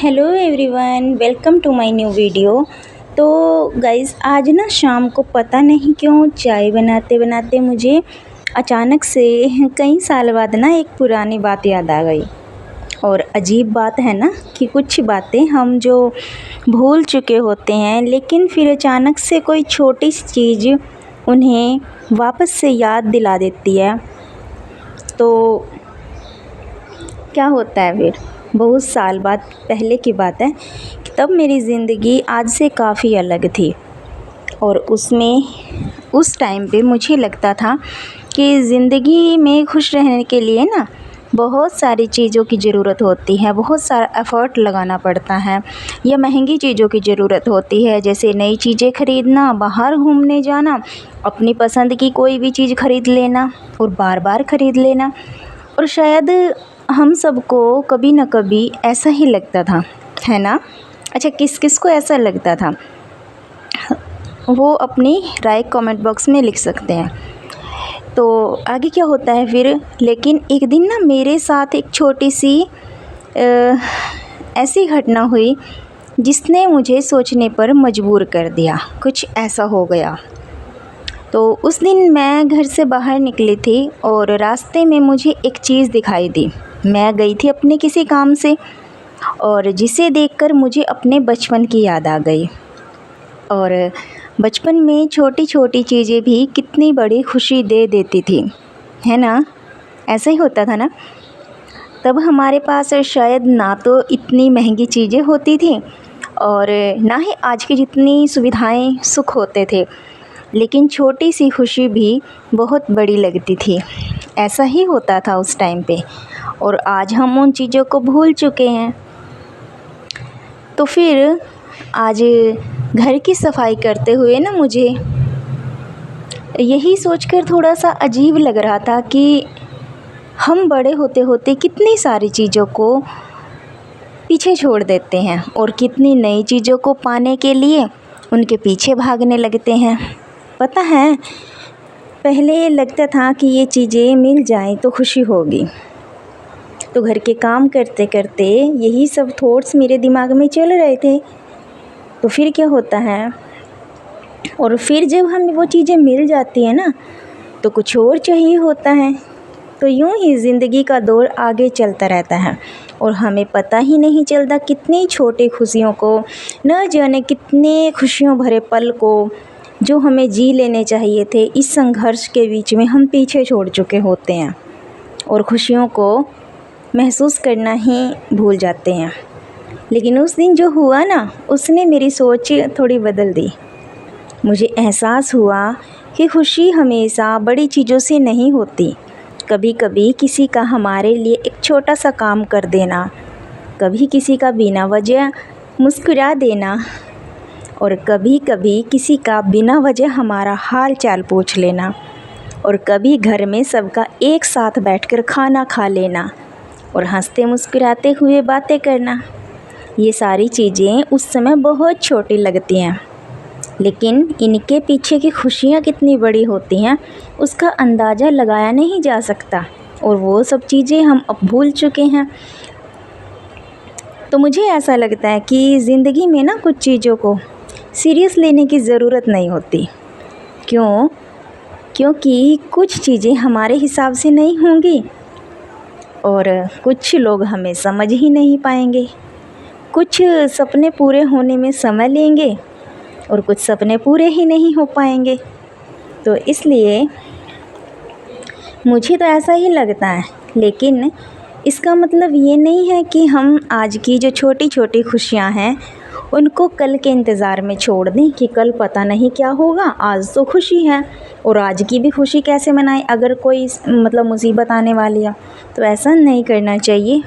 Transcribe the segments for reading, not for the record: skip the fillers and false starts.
Hello everyone, welcome to my new video. तो guys, आज ना शाम को पता नहीं क्यों चाय बनाते बनाते मुझे अचानक से कई साल बाद ना एक पुरानी बात याद आ गई। और अजीब बात है ना कि कुछ बातें हम जो भूल चुके होते हैं, लेकिन फिर अचानक से कोई छोटी सी चीज़ उन्हें वापस से याद दिला देती है। तो क्या होता है फिर, बहुत साल बाद पहले की बात है कि तब मेरी ज़िंदगी आज से काफ़ी अलग थी। और उस टाइम पे मुझे लगता था कि ज़िंदगी में खुश रहने के लिए ना बहुत सारी चीज़ों की ज़रूरत होती है, बहुत सारा एफ़र्ट लगाना पड़ता है, या महंगी चीज़ों की ज़रूरत होती है, जैसे नई चीज़ें ख़रीदना, बाहर घूमने जाना, अपनी पसंद की कोई भी चीज़ ख़रीद लेना और बार बार ख़रीद लेना। और शायद हम सबको कभी न कभी ऐसा ही लगता था, है ना? अच्छा, किस किस को ऐसा लगता था, वो अपनी राय कमेंट बॉक्स में लिख सकते हैं। तो आगे क्या होता है फिर, लेकिन एक दिन ना मेरे साथ एक छोटी सी ऐसी घटना हुई जिसने मुझे सोचने पर मजबूर कर दिया। कुछ ऐसा हो गया। तो उस दिन मैं घर से बाहर निकली थी और रास्ते में मुझे एक चीज़ दिखाई दी। मैं गई थी अपने किसी काम से, और जिसे देखकर मुझे अपने बचपन की याद आ गई। और बचपन में छोटी छोटी चीज़ें भी कितनी बड़ी खुशी दे देती थी, है ना? ऐसा ही होता था ना। तब हमारे पास शायद ना तो इतनी महंगी चीज़ें होती थी और ना ही आज की जितनी सुविधाएं सुख होते थे, लेकिन छोटी सी खुशी भी बहुत बड़ी लगती थी। ऐसा ही होता था उस टाइम पे, और आज हम उन चीज़ों को भूल चुके हैं। तो फिर आज घर की सफाई करते हुए ना मुझे यही सोचकर थोड़ा सा अजीब लग रहा था कि हम बड़े होते होते कितनी सारी चीज़ों को पीछे छोड़ देते हैं और कितनी नई चीज़ों को पाने के लिए उनके पीछे भागने लगते हैं। पता है, पहले लगता था कि ये चीज़ें मिल जाएं तो खुशी होगी। तो घर के काम करते करते यही सब थॉट्स मेरे दिमाग में चल रहे थे। तो फिर क्या होता है, और फिर जब हमें वो चीज़ें मिल जाती हैं ना, तो कुछ और चाहिए होता है। तो यूं ही ज़िंदगी का दौर आगे चलता रहता है और हमें पता ही नहीं चलता कितनी छोटी खुशियों को, न जाने कितने खुशियों भरे पल को जो हमें जी लेने चाहिए थे, इस संघर्ष के बीच में हम पीछे छोड़ चुके होते हैं और खुशियों को महसूस करना ही भूल जाते हैं। लेकिन उस दिन जो हुआ ना, उसने मेरी सोच थोड़ी बदल दी। मुझे एहसास हुआ कि खुशी हमेशा बड़ी चीज़ों से नहीं होती। कभी कभी किसी का हमारे लिए एक छोटा सा काम कर देना, कभी किसी का बिना वजह मुस्कुरा देना, और कभी कभी किसी का बिना वजह हमारा हाल चाल पूछ लेना, और कभी घर में सबका एक साथ बैठकर खाना खा लेना और हंसते मुस्कुराते हुए बातें करना। ये सारी चीज़ें उस समय बहुत छोटी लगती हैं, लेकिन इनके पीछे की खुशियाँ कितनी बड़ी होती हैं उसका अंदाज़ा लगाया नहीं जा सकता, और वो सब चीज़ें हम अब भूल चुके हैं। तो मुझे ऐसा लगता है कि ज़िंदगी में ना कुछ चीज़ों को सीरियस लेने की ज़रूरत नहीं होती। क्यों? क्योंकि कुछ चीज़ें हमारे हिसाब से नहीं होंगी और कुछ लोग हमें समझ ही नहीं पाएंगे। कुछ सपने पूरे होने में समय लेंगे और कुछ सपने पूरे ही नहीं हो पाएंगे। तो इसलिए मुझे तो ऐसा ही लगता है, लेकिन इसका मतलब ये नहीं है कि हम आज की जो छोटी छोटी खुशियां हैं उनको कल के इंतज़ार में छोड़ दें कि कल पता नहीं क्या होगा, आज तो खुशी है और आज की भी खुशी कैसे मनाएं अगर कोई मुसीबत आने वाली है। तो ऐसा नहीं करना चाहिए।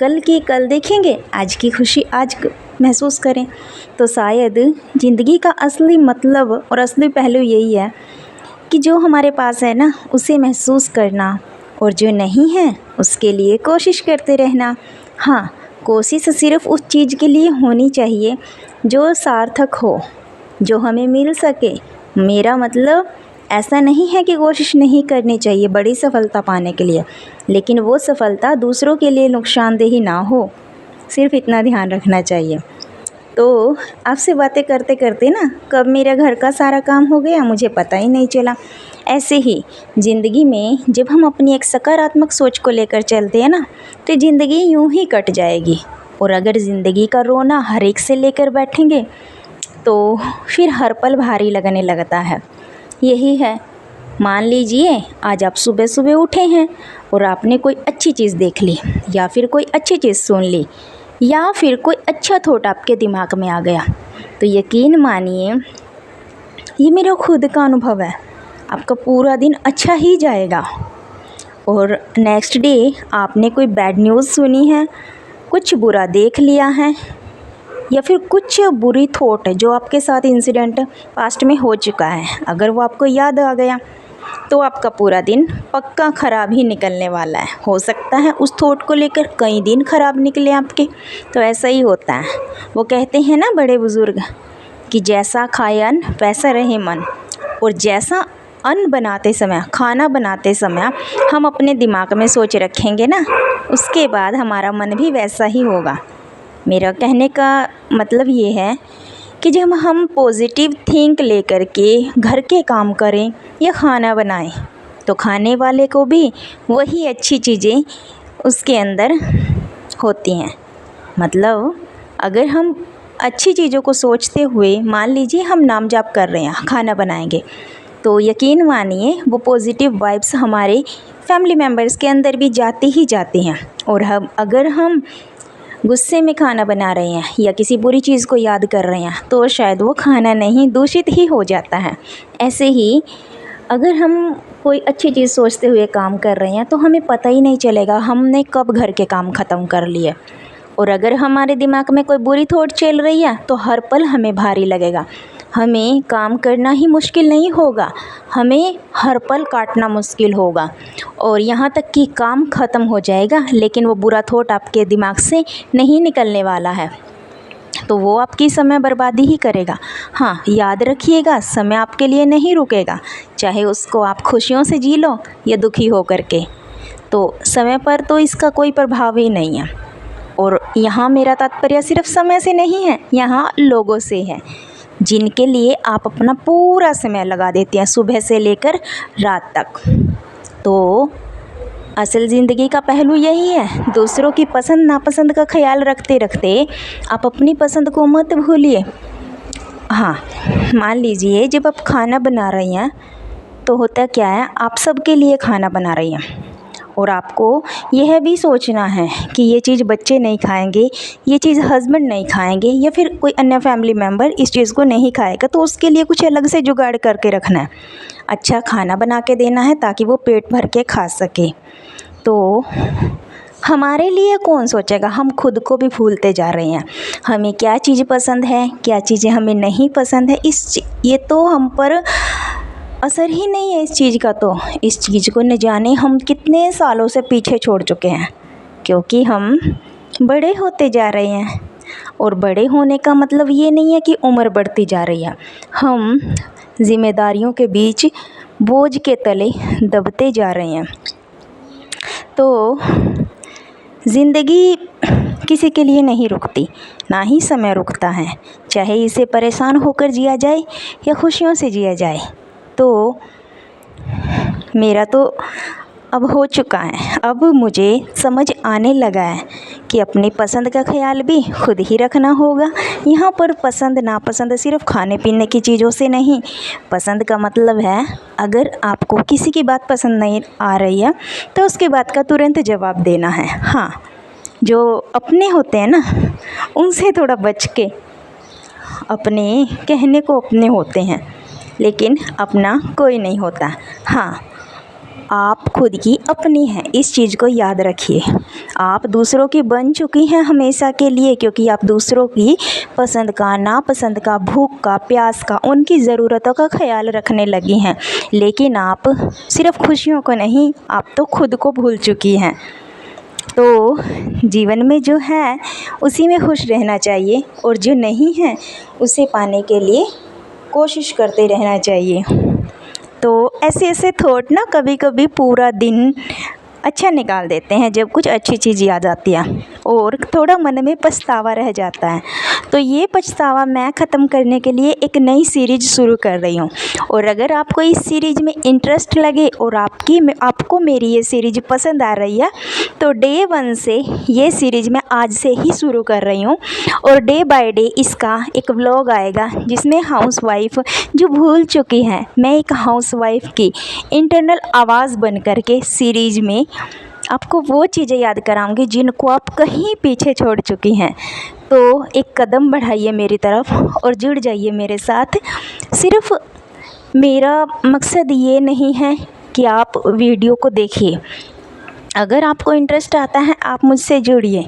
कल की कल देखेंगे, आज की खुशी आज महसूस करें। तो शायद ज़िंदगी का असली मतलब और असली पहलू यही है कि जो हमारे पास है ना उसे महसूस करना, और जो नहीं है उसके लिए कोशिश करते रहना। हाँ, कोशिश सिर्फ उस चीज़ के लिए होनी चाहिए जो सार्थक हो, जो हमें मिल सके। मेरा मतलब ऐसा नहीं है कि कोशिश नहीं करनी चाहिए बड़ी सफलता पाने के लिए, लेकिन वो सफलता दूसरों के लिए नुकसानदेही ना हो। सिर्फ इतना ध्यान रखना चाहिए। तो आपसे बातें करते करते ना कब मेरा घर का सारा काम हो गया मुझे पता ही नहीं चला। ऐसे ही ज़िंदगी में जब हम अपनी एक सकारात्मक सोच को लेकर चलते हैं ना तो ज़िंदगी यूं ही कट जाएगी। और अगर ज़िंदगी का रोना हर एक से लेकर बैठेंगे तो फिर हर पल भारी लगने लगता है। यही है, मान लीजिए आज आप सुबह सुबह उठे हैं और आपने कोई अच्छी चीज़ देख ली या फिर कोई अच्छी चीज़ सुन ली या फिर कोई अच्छा थॉट आपके दिमाग में आ गया, तो यकीन मानिए ये मेरा खुद का अनुभव है, आपका पूरा दिन अच्छा ही जाएगा। और नेक्स्ट डे आपने कोई बैड न्यूज़ सुनी है, कुछ बुरा देख लिया है या फिर कुछ बुरी थॉट जो आपके साथ इंसिडेंट पास्ट में हो चुका है, अगर वो आपको याद आ गया तो आपका पूरा दिन पक्का ख़राब ही निकलने वाला है। हो सकता है उस थॉट को लेकर कई दिन ख़राब निकले आपके। तो ऐसा ही होता है, वो कहते हैं ना बड़े बुज़ुर्ग कि जैसा खाए अन्न वैसा रहे मन। और जैसा अन्न बनाते समय, खाना बनाते समय हम अपने दिमाग में सोच रखेंगे ना, उसके बाद हमारा मन भी वैसा ही होगा। मेरा कहने का मतलब ये है कि जब हम पॉजिटिव थिंक लेकर के घर के काम करें या खाना बनाएं तो खाने वाले को भी वही अच्छी चीज़ें उसके अंदर होती हैं। मतलब अगर हम अच्छी चीज़ों को सोचते हुए, मान लीजिए हम नाम जाप कर रहे हैं, खाना बनाएंगे, तो यकीन मानिए वो पॉजिटिव वाइब्स हमारे फैमिली मेम्बर्स के अंदर भी जाते ही जाते हैं। और अगर हम गुस्से में खाना बना रहे हैं या किसी बुरी चीज़ को याद कर रहे हैं तो शायद वो खाना नहीं दूषित ही हो जाता है। ऐसे ही अगर हम कोई अच्छी चीज़ सोचते हुए काम कर रहे हैं तो हमें पता ही नहीं चलेगा हमने कब घर के काम ख़त्म कर लिए। और अगर हमारे दिमाग में कोई बुरी थॉट चल रही है तो हर पल हमें भारी लगेगा, हमें काम करना ही मुश्किल नहीं होगा, हमें हर पल काटना मुश्किल होगा और यहाँ तक कि काम ख़त्म हो जाएगा लेकिन वो बुरा थॉट आपके दिमाग से नहीं निकलने वाला है, तो वो आपकी समय बर्बादी ही करेगा। हाँ, याद रखिएगा समय आपके लिए नहीं रुकेगा, चाहे उसको आप खुशियों से जी लो या दुखी हो करके, तो समय पर तो इसका कोई प्रभाव ही नहीं है। और यहाँ मेरा तात्पर्य सिर्फ समय से नहीं है, यहाँ लोगों से है जिनके लिए आप अपना पूरा समय लगा देते हैं सुबह से लेकर रात तक। तो असल ज़िंदगी का पहलू यही है, दूसरों की पसंद नापसंद का ख्याल रखते रखते आप अपनी पसंद को मत भूलिए। हाँ, मान लीजिए जब आप खाना बना रही हैं तो होता क्या है, आप सबके लिए खाना बना रही हैं और आपको यह भी सोचना है कि ये चीज़ बच्चे नहीं खाएंगे, ये चीज़ हस्बैंड नहीं खाएंगे या फिर कोई अन्य फैमिली मेम्बर इस चीज़ को नहीं खाएगा, तो उसके लिए कुछ अलग से जुगाड़ करके रखना है, अच्छा खाना बना के देना है ताकि वो पेट भर के खा सके। तो हमारे लिए कौन सोचेगा, हम खुद को भी भूलते जा रहे हैं, हमें क्या चीज़ पसंद है, क्या चीज़ें हमें नहीं पसंद है, ये तो हम पर असर ही नहीं है इस चीज़ का। तो इस चीज़ को न जाने हम कितने सालों से पीछे छोड़ चुके हैं, क्योंकि हम बड़े होते जा रहे हैं। और बड़े होने का मतलब ये नहीं है कि उम्र बढ़ती जा रही है, हम जिम्मेदारियों के बीच बोझ के तले दबते जा रहे हैं। तो ज़िंदगी किसी के लिए नहीं रुकती, ना ही समय रुकता है, चाहे इसे परेशान होकर जिया जाए या खुशियों से जिया जाए। तो मेरा तो अब हो चुका है, अब मुझे समझ आने लगा है कि अपनी पसंद का ख्याल भी खुद ही रखना होगा। यहाँ पर पसंद नापसंद सिर्फ खाने पीने की चीज़ों से नहीं, पसंद का मतलब है अगर आपको किसी की बात पसंद नहीं आ रही है तो उसकी बात का तुरंत जवाब देना है। हाँ, जो अपने होते हैं ना उनसे थोड़ा बच के, अपने कहने को अपने होते हैं लेकिन अपना कोई नहीं होता। हाँ, आप खुद की अपनी हैं, इस चीज़ को याद रखिए। आप दूसरों की बन चुकी हैं हमेशा के लिए, क्योंकि आप दूसरों की पसंद का, नापसंद का, भूख का, प्यास का, उनकी ज़रूरतों का ख्याल रखने लगी हैं। लेकिन आप सिर्फ खुशियों को नहीं, आप तो खुद को भूल चुकी हैं। तो जीवन में जो है उसी में खुश रहना चाहिए और जो नहीं है उसे पाने के लिए कोशिश करते रहना चाहिए। तो ऐसे ऐसे थॉट ना कभी कभी पूरा दिन अच्छा निकाल देते हैं जब कुछ अच्छी चीज़ याद आती है। और थोड़ा मन में पछतावा रह जाता है। तो ये पछतावा मैं ख़त्म करने के लिए एक नई सीरीज़ शुरू कर रही हूँ। और अगर आपको इस सीरीज़ में इंटरेस्ट लगे और आपको मेरी ये सीरीज़ पसंद आ रही है तो डे 1 से ये सीरीज़ मैं आज से ही शुरू कर रही हूँ। और डे बाय डे इसका एक व्लॉग आएगा जिसमें हाउसवाइफ जो भूल चुकी हैं, मैं एक हाउसवाइफ की इंटरनल आवाज़ बन कर के सीरीज़ में आपको वो चीज़ें याद कराऊंगी जिनको आप कहीं पीछे छोड़ चुकी हैं। तो एक कदम बढ़ाइए मेरी तरफ और जुड़ जाइए मेरे साथ। सिर्फ मेरा मकसद ये नहीं है कि आप वीडियो को देखिए, अगर आपको इंटरेस्ट आता है आप मुझसे जुड़िए।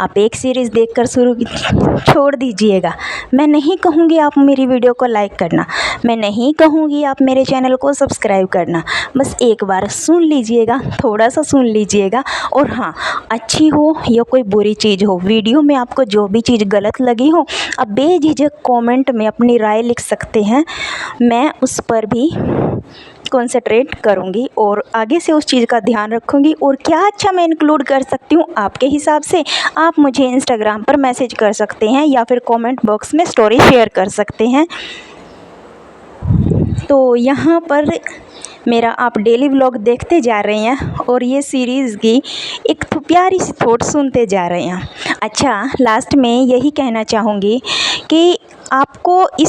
आप एक सीरीज़ देखकर छोड़ दीजिएगा। मैं नहीं कहूँगी आप मेरी वीडियो को लाइक करना, मैं नहीं कहूँगी आप मेरे चैनल को सब्सक्राइब करना। बस एक बार सुन लीजिएगा, थोड़ा सा सुन लीजिएगा। और हाँ, अच्छी हो या कोई बुरी चीज़ हो, वीडियो में आपको जो भी चीज़ गलत लगी हो, आप बेझिझक कमेंट में अपनी राय लिख सकते हैं। मैं उस पर भी कंसंट्रेट करूँगी और आगे से उस चीज़ का ध्यान रखूँगी। और क्या अच्छा मैं इंक्लूड कर सकती हूँ आपके हिसाब से, आप मुझे इंस्टाग्राम पर मैसेज कर सकते हैं या फिर कमेंट बॉक्स में स्टोरी शेयर कर सकते हैं। तो यहाँ पर मेरा आप डेली व्लॉग देखते जा रहे हैं और ये सीरीज़ की एक प्यारी सी थॉट सुनते जा रहे हैं। अच्छा, लास्ट में यही कहना चाहूँगी कि आपको इस